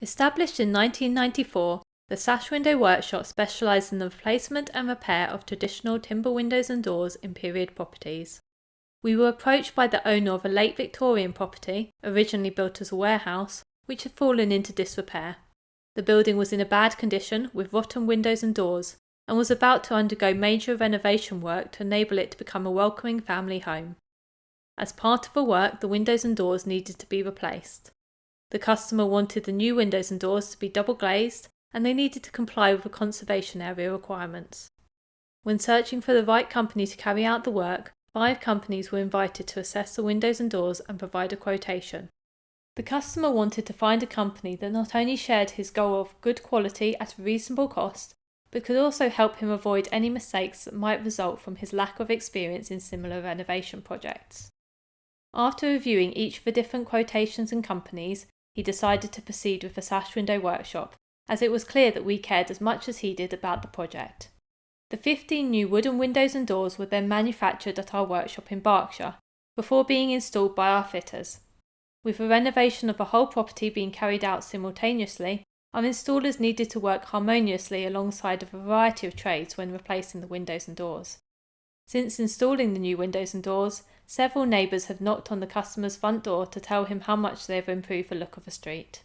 Established in 1994, the Sash Window Workshop specialised in the replacement and repair of traditional timber windows and doors in period properties. We were approached by the owner of a late Victorian property, originally built as a warehouse, which had fallen into disrepair. The building was in a bad condition with rotten windows and doors, and was about to undergo major renovation work to enable it to become a welcoming family home. As part of the work, the windows and doors needed to be replaced. The customer wanted the new windows and doors to be double glazed, and they needed to comply with the conservation area requirements. When searching for the right company to carry out the work, 5 companies were invited to assess the windows and doors and provide a quotation. The customer wanted to find a company that not only shared his goal of good quality at a reasonable cost, but could also help him avoid any mistakes that might result from his lack of experience in similar renovation projects. After reviewing each of the different quotations and companies, he decided to proceed with the Sash Window Workshop, as it was clear that we cared as much as he did about the project. The 15 new wooden windows and doors were then manufactured at our workshop in Berkshire, before being installed by our fitters. With the renovation of the whole property being carried out simultaneously, our installers needed to work harmoniously alongside a variety of trades when replacing the windows and doors. Since installing the new windows and doors, several neighbours have knocked on the customer's front door to tell him how much they have improved the look of the street.